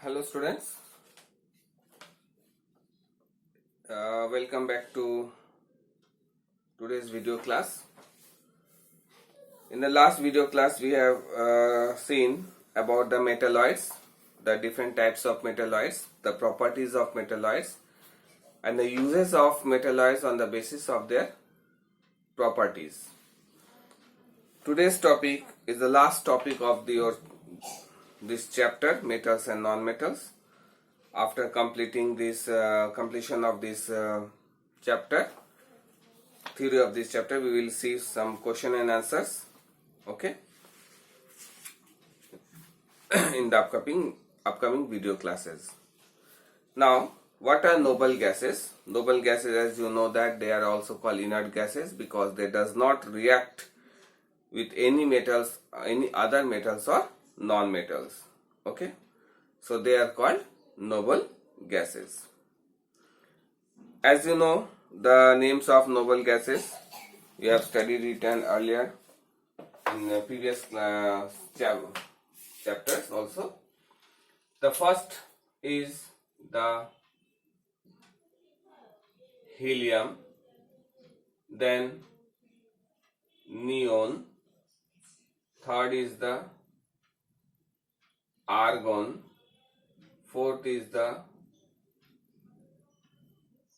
Hello students, welcome back to today's video class. In the last video class we have seen about the metalloids, the different types of metalloids, the properties of metalloids and the uses of metalloids on the basis of their properties. Today's topic is the last topic of this chapter, metals and non-metals. After completing this completion of this chapter, theory of this chapter, we will see some question and answers, okay, in the upcoming video classes. Now, what are noble gases? Noble gases, as you know, that they are also called inert gases because they does not react with any metals, any other metals or non-metals, okay. So they are called noble gases. As you know, the names of noble gases, we have studied it earlier in the previous chapters also. The first is the helium, then neon, third is the argon, fourth is the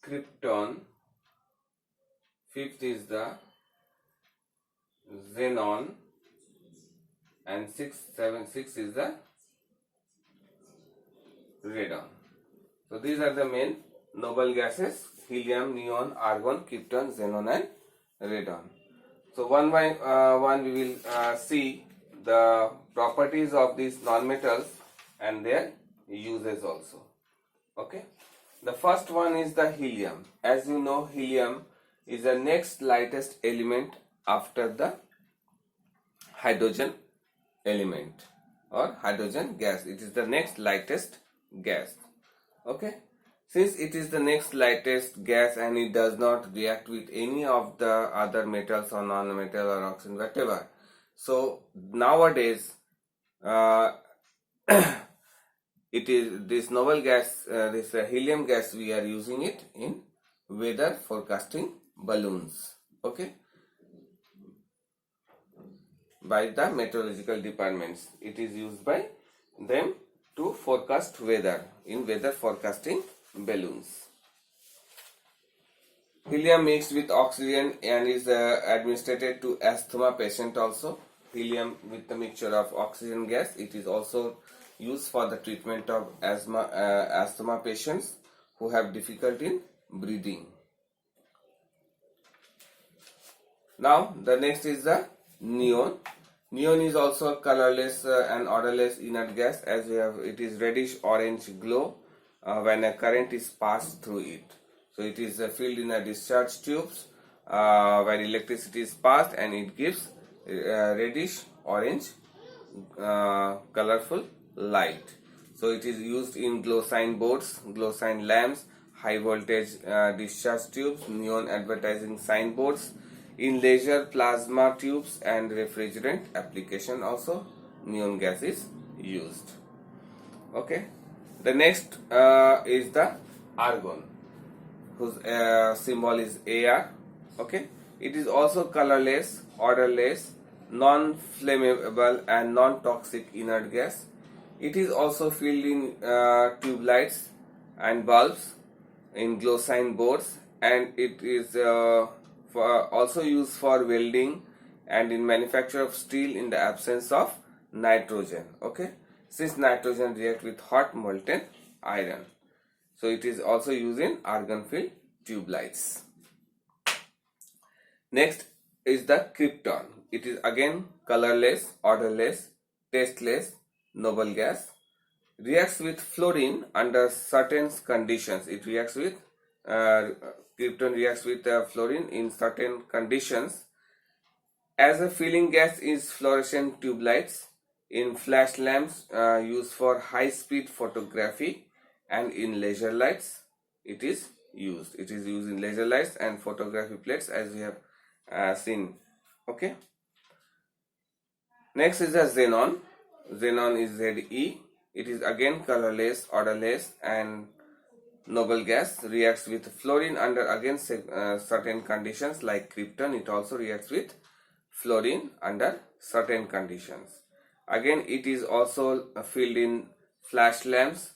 krypton, fifth is the xenon, and sixth is the radon. So these are the main noble gases: helium, neon, argon, krypton, xenon and radon. So one by one we will see the properties of these non-metals and their uses also, okay. The first one is the helium. As you know, helium is the next lightest element after the hydrogen element or hydrogen gas. It is the next lightest gas, okay. Since it is the next lightest gas and it does not react with any of the other metals or non-metal or oxygen, whatever, so nowadays it is this noble gas, this helium gas, we are using it in weather forecasting balloons, okay, by the meteorological departments. It is used by them to forecast weather in weather forecasting balloons. Helium mixed with oxygen and is administered to asthma patient also. Helium with the mixture of oxygen gas, it is also used for the treatment of asthma patients who have difficulty in breathing. Now the next is the neon. Neon is also a colorless and odorless inert gas, as we have, it is reddish orange glow when a current is passed through it. So it is filled in a discharge tubes where electricity is passed and it gives reddish orange colorful light. So it is used in glow sign boards, glow sign lamps, high voltage discharge tubes, neon advertising signboards, in laser plasma tubes and refrigerant application also neon gas is used, okay. The next is the argon, whose symbol is AR, okay. It is also colorless, odorless, non-flammable and non-toxic inert gas. It is also filled in tube lights and bulbs, in glow sign boards, and it is also used for welding and in manufacture of steel in the absence of nitrogen, okay, since nitrogen react with hot molten iron. So it is also used in argon filled tube lights. Next is the krypton. It is again colorless, odorless, tasteless noble gas. Reacts with fluorine under certain conditions. It reacts with krypton reacts with fluorine in certain conditions. As a filling gas is fluorescent tube lights, in flash lamps used for high speed photography, and in laser lights it is used. It is used in laser lights and photography plates, as we have seen, okay. Next is the xenon. Xenon is Ze. It is again colorless, odorless, and noble gas. Reacts with fluorine under again certain conditions, like krypton. It also reacts with fluorine under certain conditions. Again, it is also filled in flash lamps,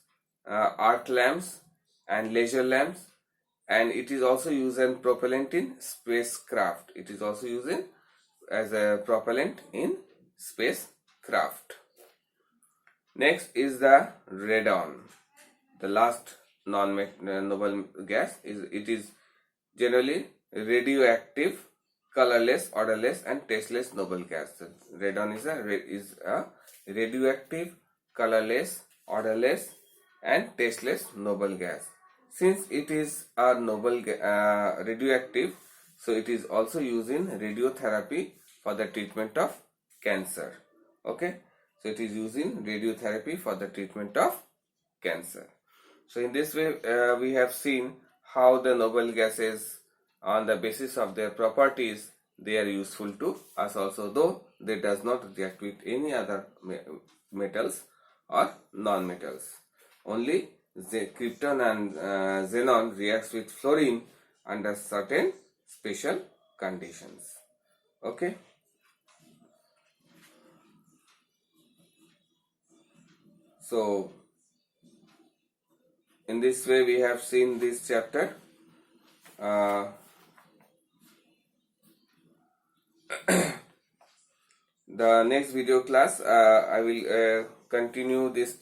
arc lamps, and laser lamps, and it is also used as propellant in spacecraft. It is also used as a propellant in spacecraft. Next is the radon. The last non-noble gas is generally radioactive, colorless, odorless, and tasteless noble gas. Radon is a radioactive, colorless, odorless, and tasteless noble gas. Since it is a noble radioactive, so it is also used in radiotherapy for the treatment of cancer. Okay, so it is used in radiotherapy for the treatment of cancer. So in this way, we have seen how the noble gases, on the basis of their properties, they are useful to us also, though they does not react with any other metals or non-metals. Only the krypton and xenon reacts with fluorine under certain special conditions. Okay. So in this way we have seen this chapter. The next video class, I will continue this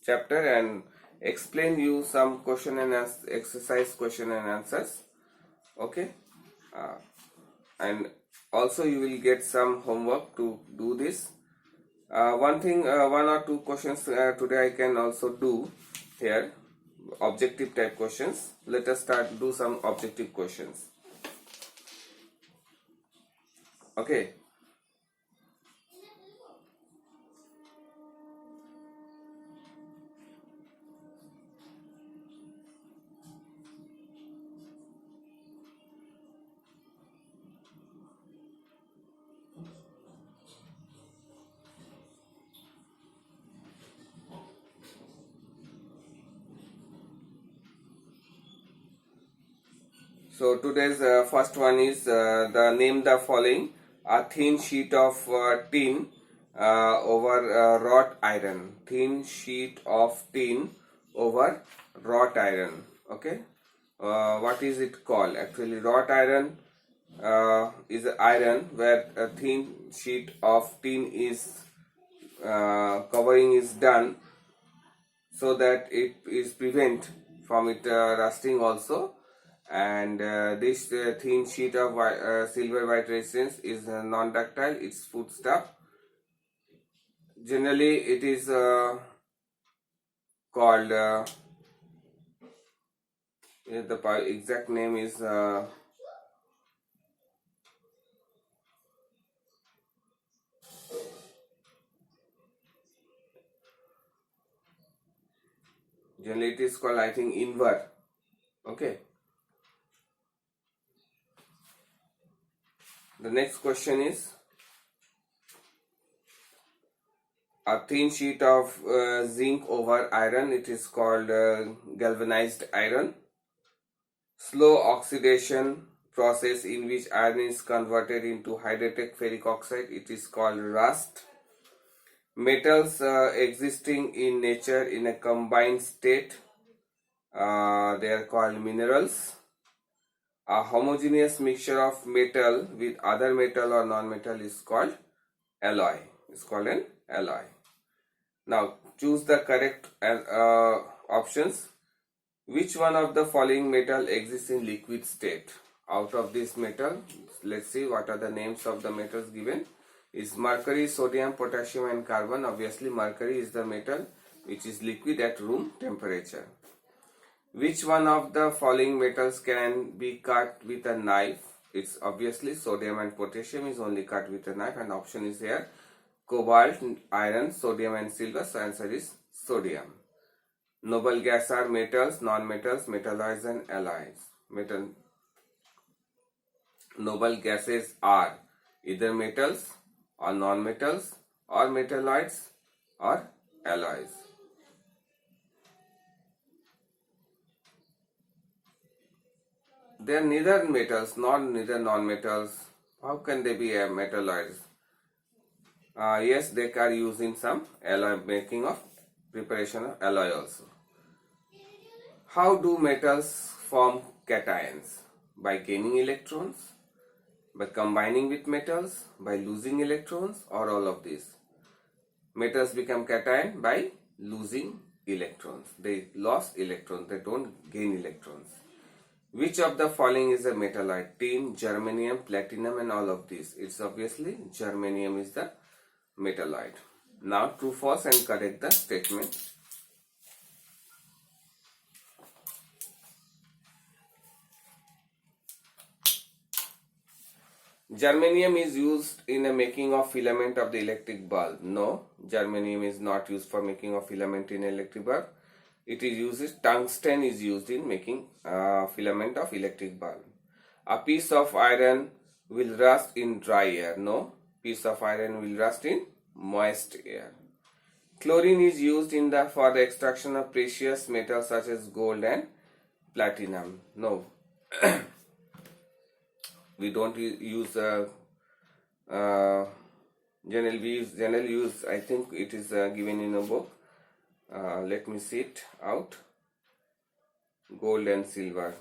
chapter and explain you some question and exercise question and answers. Okay, and also you will get some homework to do this. One or two questions today I can also do here, objective type questions. Let us do some objective questions. Okay. So today's first one is the name the following: a thin sheet of tin over wrought iron. Thin sheet of tin over wrought iron. Okay, what is it called? Actually, wrought iron is iron where a thin sheet of tin is covering is done, so that it is prevent from it rusting also. And this thin sheet of silver white resistance is non-ductile, it's foodstuff. Generally it is called the exact name is generally it is called, I think, invar. Okay. The next question is a thin sheet of zinc over iron. It is called galvanized iron. Slow oxidation process in which iron is converted into hydrated ferric oxide. It is called rust. Metals existing in nature in a combined state, they are called minerals. A homogeneous mixture of metal with other metal or non-metal is called alloy. It's called an alloy. Now choose the correct options. Which one of the following metal exists in liquid state? Out of this metal, let's see what are the names of the metals given. Is mercury, sodium, potassium, and carbon. Obviously mercury is the metal which is liquid at room temperature. Which one of the following metals can be cut with a knife? It's obviously sodium and potassium is only cut with a knife, and option is here: cobalt, iron, sodium, and silver. So answer is sodium. Noble gas are metals, non-metals, metalloids, and alloys. Noble gases are either metals or non-metals or metalloids or alloys. they are neither metals nor neither non-metals. How can they be metalloids? Yes, they are used in some alloy making of preparation of alloy also. How do metals form cations? By gaining electrons, by combining with metals, by losing electrons, or all of these. Metals become cation by losing electrons. They lost electrons, they don't gain electrons. Which of the following is a metalloid? Tin, germanium, platinum, and all of these. It's obviously germanium is the metalloid. Now true, false, and correct the statement. Germanium is used in the making of filament of the electric bulb. No, germanium is not used for making of filament in electric bulb. It is used, tungsten is used in making filament of electric bulb. A piece of iron will rust in dry air. No, piece of iron will rust in moist air. Chlorine is used in for the extraction of precious metals such as gold and platinum. No. We don't use general use. I think it is given in a book. Let me see it out. Gold and silver.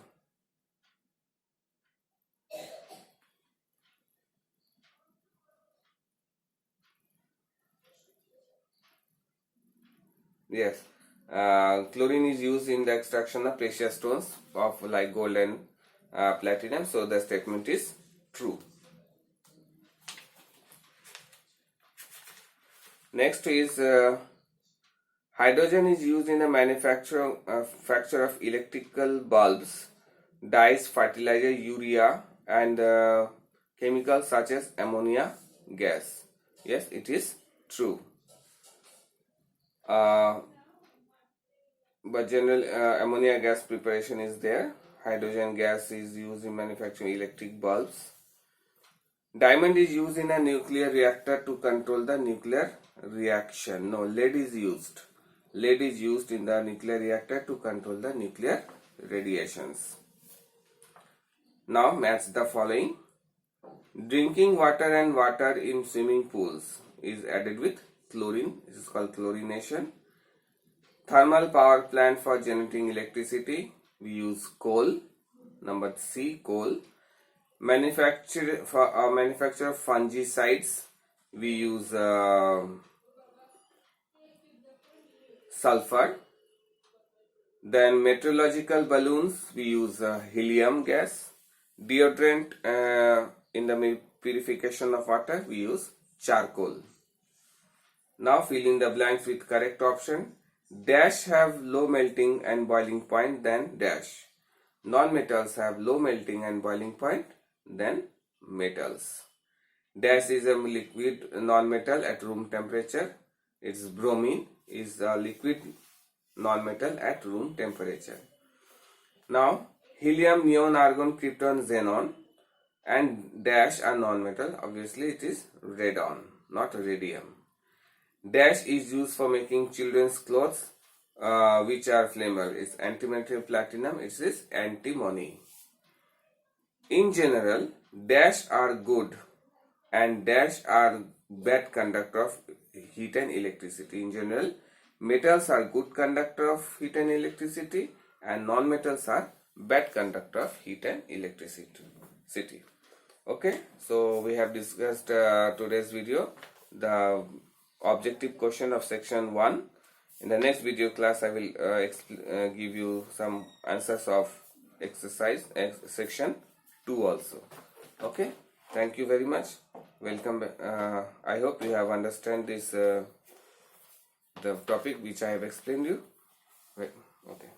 Yes, chlorine is used in the extraction of precious stones of like gold and platinum. So the statement is true. Next is hydrogen is used in the manufacture of electrical bulbs, dyes, fertilizer, urea, and chemicals such as ammonia gas. Yes, it is true. But general ammonia gas preparation is there. Hydrogen gas is used in manufacturing electric bulbs. Diamond is used in a nuclear reactor to control the nuclear reaction. No, lead is used. Lead is used in the nuclear reactor to control the nuclear radiations. Now match the following. Drinking water and water in swimming pools is added with chlorine. This is called chlorination. Thermal power plant for generating electricity, we use coal. Number C, coal. Manufacture of fungicides, we use sulfur. Then meteorological balloons, we use helium gas. Deodorant in the purification of water, we use charcoal. Now fill in the blanks with correct option. Dash have low melting and boiling point than dash. Non-metals have low melting and boiling point than metals. Dash is a liquid non-metal at room temperature. Its bromine is a liquid non-metal at room temperature. Now helium, neon, argon, krypton, xenon and dash are non-metal. Obviously it is radon, not radium. Dash is used for making children's clothes which are flammable. It's antimatter platinum, it is antimony. In general, dash are good and dash are bad conductor of heat and electricity. In general, metals are good conductor of heat and electricity and non-metals are bad conductor of heat and electricity. Okay, so we have discussed today's video the objective question of section 1. In the next video class I will give you some answers of exercise section 2 also. Okay, thank you very much. Welcome back. I hope you have understand this the topic which I have explained you. Okay.